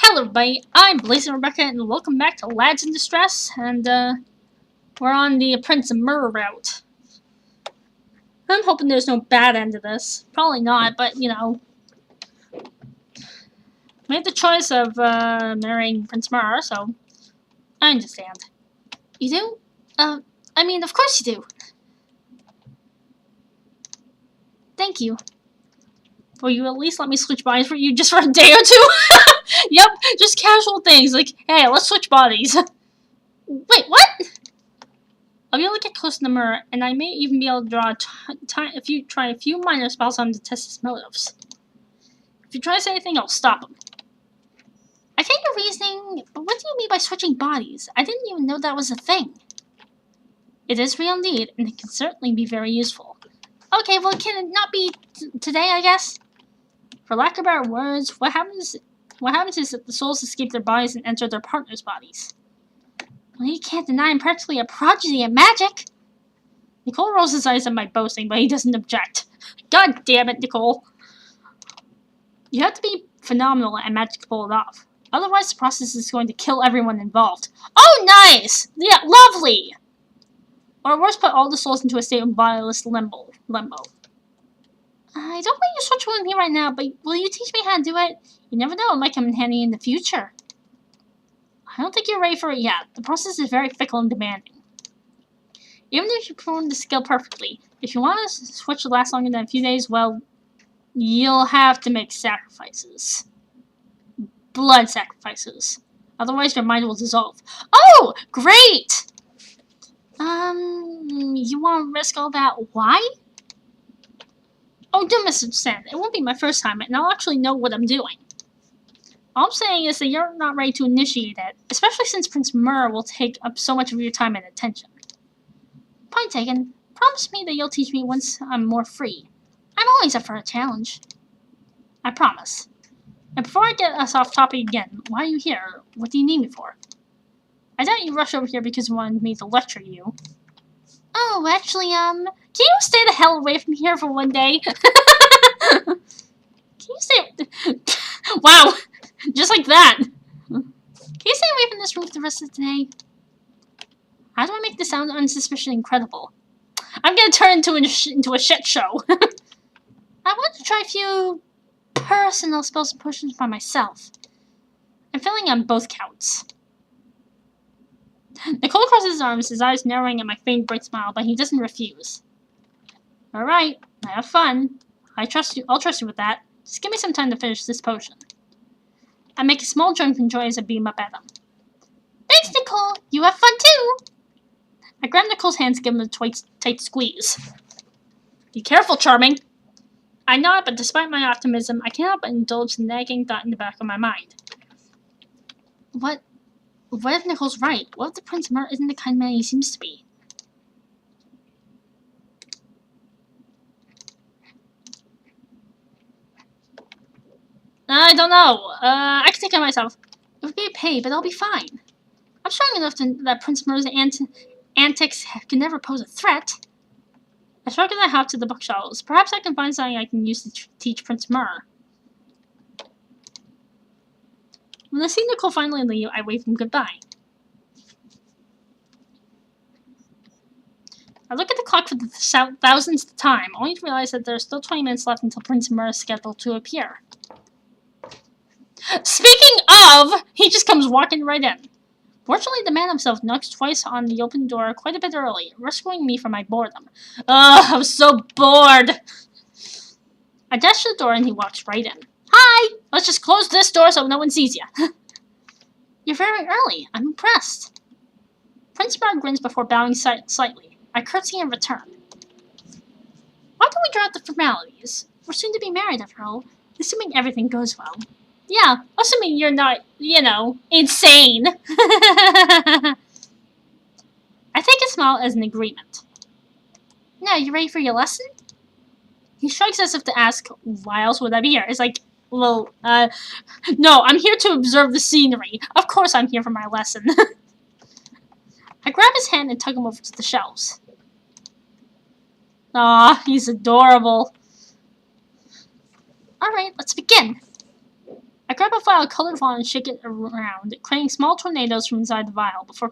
Hello everybody, I'm Blaze and Rebecca, and welcome back to Lads in Distress, and we're on the Prince Mer route. I'm hoping there's no bad end to this. Probably not, but you know. Made the choice of marrying Prince Mer, so I understand. You do? I mean, of course you do. Thank you. Will you at least let me switch bodies for you just for a day or two? Yep, just casual things, like, hey, let's switch bodies. Wait, what? I'll be able to get close to the mirror, and I may even be able to draw try a few minor spells on him to test his motives. If he tries anything, I'll stop him. I get your reasoning, but what do you mean by switching bodies? I didn't even know that was a thing. It is real indeed, and it can certainly be very useful. Okay, well, can it not be today, I guess? For lack of better words, what happens is that the souls escape their bodies and enter their partners' bodies. Well, you can't deny I'm practically a prodigy at magic. Nicole rolls his eyes at my boasting, but he doesn't object. God damn it, Nicole. You have to be phenomenal at magic to pull it off. Otherwise, the process is going to kill everyone involved. Oh, nice! Yeah, lovely! Or worse, put all the souls into a state of bodiless limbo. I don't want you to switch with me right now, but will you teach me how to do it? You never know, it might come in handy in the future. I don't think you're ready for it yet. The process is very fickle and demanding. Even if you perform the skill perfectly, if you want to switch to last longer than a few days, well, you'll have to make sacrifices. Blood sacrifices. Otherwise, your mind will dissolve. Oh, great! You want to risk all that? Why? Oh, don't misunderstand. It won't be my first time, and I'll actually know what I'm doing. All I'm saying is that you're not ready to initiate it, especially since Prince Mer will take up so much of your time and attention. Point taken. Promise me that you'll teach me once I'm more free. I'm always up for a challenge. I promise. And before I get us off topic again, why are you here? What do you need me for? I doubt you rushed over here because you wanted me to lecture you. Oh, actually, can you stay the hell away from here for one day? Can you stay... Wow! Just like that! Can you stay away from this room for the rest of the day? How do I make this sound unsuspiciously incredible? I'm gonna turn into a shit show. I want to try a few personal spells and potions by myself. I'm failing on both counts. Nicole crosses his arms, his eyes narrowing at my faint bright smile, but he doesn't refuse. Alright, have fun. I'll trust you with that. Just give me some time to finish this potion. I make a small drunken joy as I beam up at him. Thanks, Nicole! You have fun too! I grab Nicole's hands and give him a tight squeeze. Be careful, Charming! I nod, but despite my optimism, I cannot but indulge the nagging thought in the back of my mind. What if Nicole's right? What if the Prince Mer isn't the kind man he seems to be? I don't know. I can take care of myself. It would be a pain, but I'll be fine. I'm strong enough that Prince Mer's antics can never pose a threat. I shrug as I hop to the bookshelves. Perhaps I can find something I can use to teach Prince Mer. When I see Nicole finally leave, I wave him goodbye. I look at the clock for the thousandth time, only to realize that there are still 20 minutes left until Prince Mer is scheduled to appear. Speaking of, he just comes walking right in. Fortunately, the man himself knocks twice on the open door quite a bit early, rescuing me from my boredom. Ugh, I'm so bored! I dash to the door and he walks right in. Hi! Let's just close this door so no one sees you. You're very early. I'm impressed. Prince Mer grins before bowing slightly. I curtsy in return. Why don't we drop the formalities? We're soon to be married, after all, assuming everything goes well. Yeah, assuming you're not, you know, insane. I take his smile as an agreement. Now, you ready for your lesson? He shrugs as if to ask, why else would I be here? It's like, well, no, I'm here to observe the scenery. Of course I'm here for my lesson. I grab his hand and tug him over to the shelves. Aw, he's adorable. Alright, let's begin. I grab a vial of colored vial and shake it around, creating small tornadoes from inside the vial before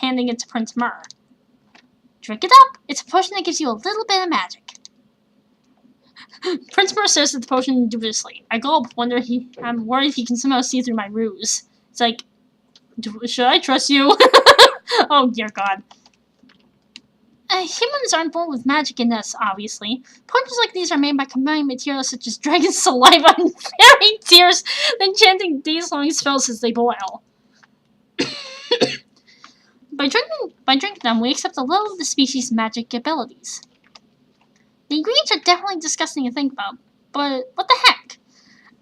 handing it to Prince Mer. Drink it up! It's a potion that gives you a little bit of magic. Prince Mer stares at the potion dubiously. I gulp, I'm worried he can somehow see through my ruse. It's like, should I trust you? Oh dear God. Humans aren't born with magic in us, obviously. Potions like these are made by combining materials such as dragon saliva and fairy tears, then chanting days-long spells as they boil. By drinking them, we accept a little of the species' magic abilities. The ingredients are definitely disgusting to think about, but what the heck?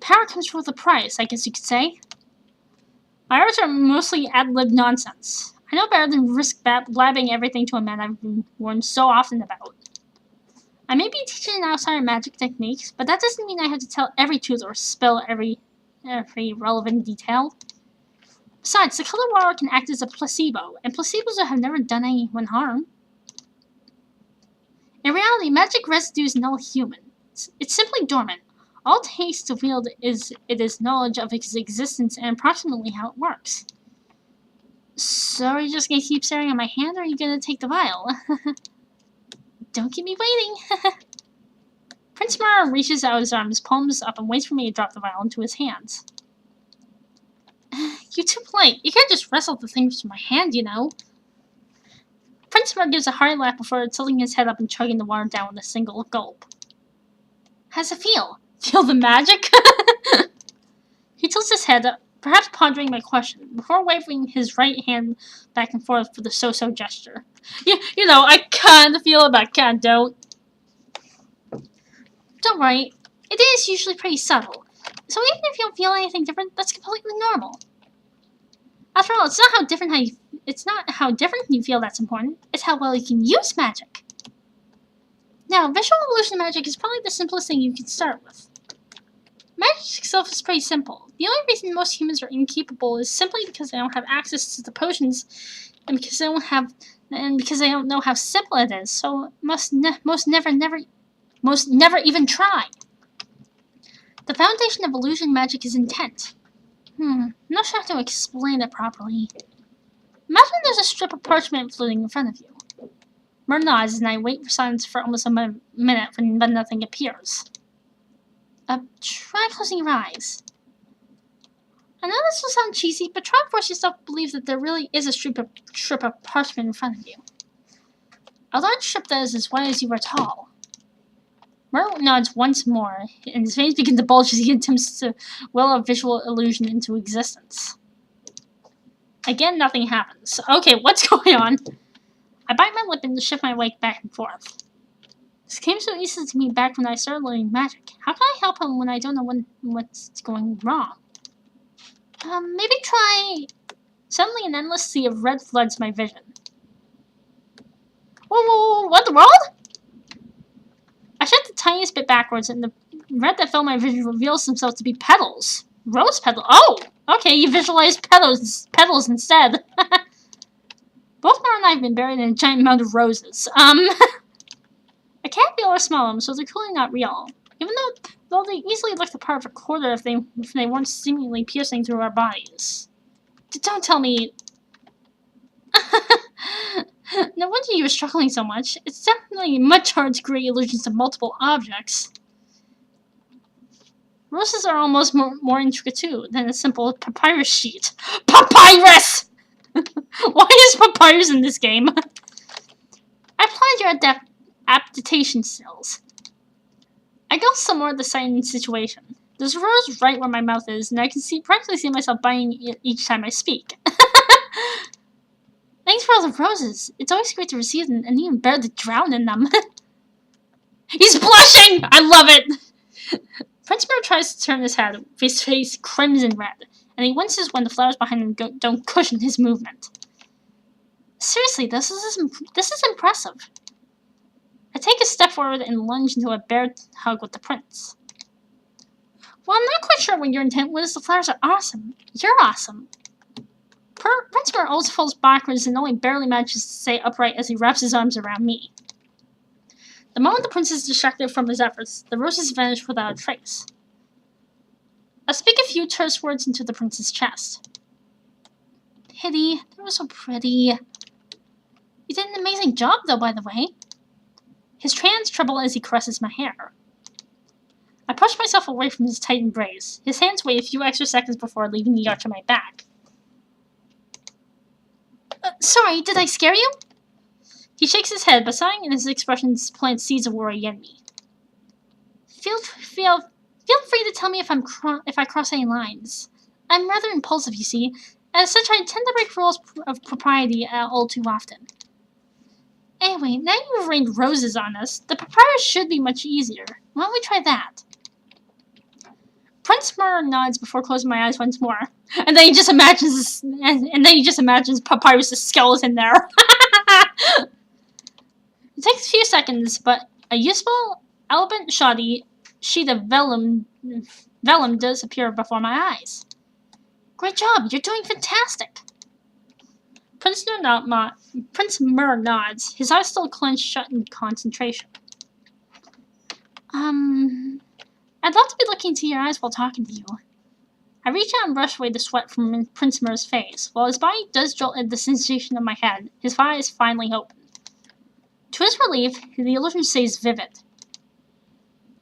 Power comes with a price, I guess you could say. My words are mostly ad-lib nonsense. I know better than risk blabbing everything to a man I've been warned so often about. I may be teaching an outsider magic techniques, but that doesn't mean I have to tell every truth or spill every relevant detail. Besides, the color water can act as a placebo, and placebos have never done anyone harm. In reality, magic residue is null human. It's simply dormant. All it takes to wield is knowledge of its existence and approximately how it works. So are you just gonna keep staring at my hand, or are you gonna take the vial? Don't keep me waiting. Prince Mer reaches out his arms, palms up, and waits for me to drop the vial into his hands. You're too polite. You can't just wrestle the things from my hand, you know. Prince Mer gives a hearty laugh before tilting his head up and chugging the water down with a single gulp. How's it feel? Feel the magic? He tilts his head up, perhaps pondering my question, before waving his right hand back and forth for the so-so gesture. You know, I kinda feel it, but I kinda don't. Don't worry, it is usually pretty subtle. So even if you don't feel anything different, that's completely normal. After all, it's not how different you feel that's important. It's how well you can use magic. Now, visual illusion magic is probably the simplest thing you can start with. Magic itself is pretty simple. The only reason most humans are incapable is simply because they don't have access to the potions, and because they don't know how simple it is. So most never even try. The foundation of illusion magic is intent. I'm not sure how to explain it properly. Imagine there's a strip of parchment floating in front of you. Mer nods, and I wait for silence for almost a minute, but nothing appears. Try closing your eyes. I know this will sound cheesy, but try and force yourself to believe that there really is a strip of parchment in front of you. A large strip that is as wide as you are tall. Mer nods once more, and his veins begin to bulge as he attempts to will a visual illusion into existence. Again, nothing happens. Okay, what's going on? I bite my lip and shift my weight back and forth. This came so easily to me back when I started learning magic. How can I help him when I don't know what's going wrong? Maybe try... Suddenly an endless sea of red floods my vision. Whoa, what the world? I shift the tiniest bit backwards, and the red that filled my vision reveals themselves to be petals. Rose petals? Oh! Okay, you visualized petals instead. Both Mer and I have been buried in a giant mound of roses. I can't feel or smell them, so they're clearly not real. Even though they easily look the part of a quarter if they weren't seemingly piercing through our bodies. Don't tell me... No wonder you were struggling so much. It's definitely much harder to create illusions of multiple objects. Roses are almost more intricate too than a simple papyrus sheet. Papyrus! Why is papyrus in this game? I applied your adaptation skills. I go somewhere at the same situation. There's a rose right where my mouth is, and I can practically see myself biting it each time I speak. Thanks for all the roses. It's always great to receive them, and even better to drown in them. He's blushing! I love it! Prince Mer tries to turn his head, his face crimson red, and he winces when the flowers behind him don't cushion his movement. Seriously, this is impressive. I take a step forward and lunge into a bear hug with the prince. Well, I'm not quite sure what your intent was. The flowers are awesome. You're awesome. Prince Mer always falls backwards and only barely manages to stay upright as he wraps his arms around me. The moment the prince is distracted from his efforts, the roses vanish without a trace. I speak a few terse words into the prince's chest. Pity, they were so pretty. You did an amazing job, though, by the way. His hands tremble as he caresses my hair. I push myself away from his tight embrace. His hands wait a few extra seconds before leaving the arch on my back. Sorry, did I scare you? He shakes his head, but something in his expression plants seeds of worry in me. Feel free to tell me if I cross any lines. I'm rather impulsive, you see. As such, I tend to break rules of propriety all too often. Anyway, now you've rained roses on us, the papyrus should be much easier. Why don't we try that? Prince Mer nods before closing my eyes once more, and then he just imagines Papyrus' skeleton there. It takes a few seconds, but a useful, elegant sheet of vellum does appear before my eyes. Great job, you're doing fantastic. Prince Mer nods, his eyes still clenched shut in concentration. I'd love to be looking into your eyes while talking to you. I reach out and brush away the sweat from Prince Mer's face. While his body does jolt at the sensation of my head, his eyes finally open. To his relief, the illusion stays vivid.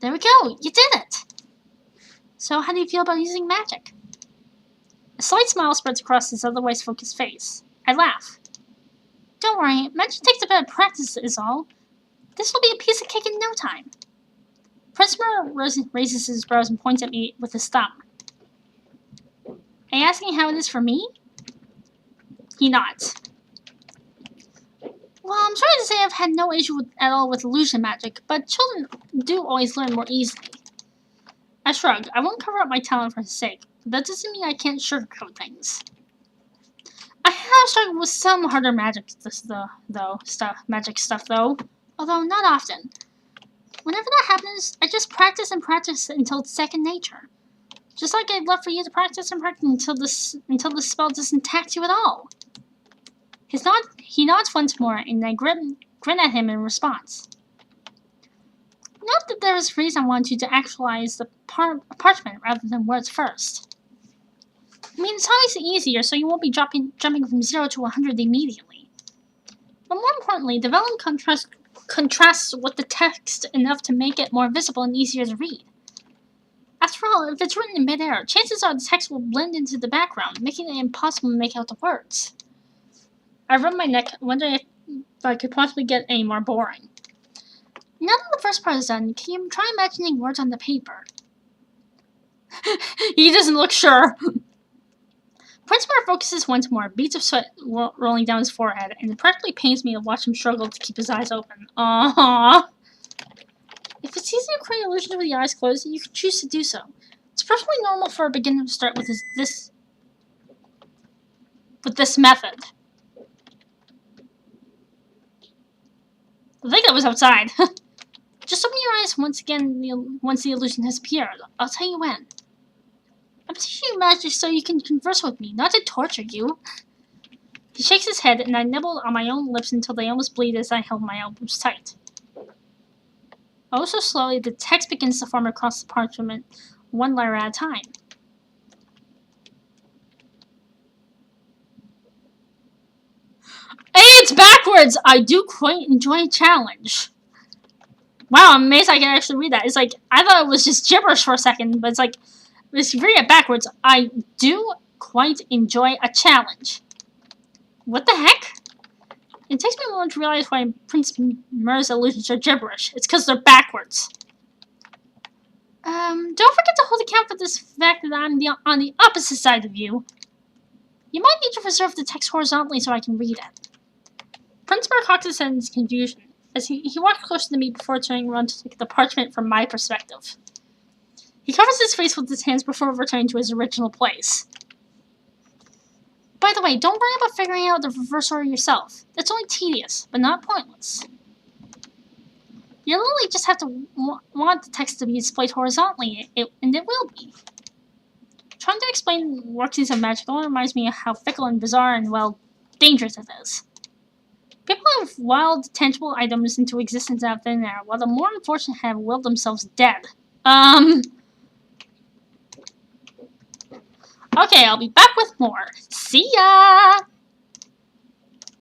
There we go, you did it! So how do you feel about using magic? A slight smile spreads across his otherwise focused face. I laugh. Don't worry, magic takes a bit of practice is all. This will be a piece of cake in no time. Prince Mer raises his brows and points at me with his thumb. Are you asking how it is for me? He nods. Well, I'm sorry to say I've had no issue at all with illusion magic, but children do always learn more easily. I shrug. I won't cover up my talent for his sake, but that doesn't mean I can't sugarcoat things. I have struggled with some harder magic stuff though, although not often. Whenever that happens, I just practice and practice until it's second nature. Just like I'd love for you to practice and practice until the spell doesn't tax you at all. He nods once more, and I grin at him in response. Not that there is a reason I want you to actualize the parchment rather than words first. I mean, it's obviously easier, so you won't be jumping from 0 to 100 immediately. But more importantly, the vellum contrasts with the text enough to make it more visible and easier to read. After all, if it's written in midair, chances are the text will blend into the background, making it impossible to make out the words. I rub my neck, wondering if I could possibly get any more boring. Now that the first part is done, can you try imagining words on the paper? He doesn't look sure. Prince Mer focuses once more, beads of sweat rolling down his forehead, and it practically pains me to watch him struggle to keep his eyes open. Aww. If it's easy to create illusions with your eyes closed, you can choose to do so. It's perfectly normal for a beginner to start with this method. I think that was outside. Just open your eyes once again once the illusion has appeared. I'll tell you when. I'm teaching you magic so you can converse with me, not to torture you. He shakes his head, and I nibble on my own lips until they almost bleed as I held my elbows tight. Oh, so slowly, the text begins to form across the parchment, one letter at a time. Hey, it's backwards! I do quite enjoy a challenge. Wow, I'm amazed I can actually read that. It's like, I thought it was just gibberish for a second, but it's like, if you read it backwards, I do quite enjoy a challenge. What the heck? It takes me a moment to realize why Prince Mer's illusions are gibberish. It's because they're backwards. Don't forget to hold account for this fact that I'm on the opposite side of you. You might need to preserve the text horizontally so I can read it. Prince Mer cocks his head in his confusion, as he walks closer to me before turning around to look at the parchment from my perspective. He covers his face with his hands before returning to his original place. By the way, don't worry about figuring out the reverse order yourself. That's only tedious, but not pointless. You literally just have to want the text to be displayed horizontally, and it will be. Trying to explain the workings of magic only reminds me of how fickle and bizarre and, well, dangerous it is. People have willed tangible items into existence out of thin air, while the more unfortunate have willed themselves dead. Okay, I'll be back with more. See ya!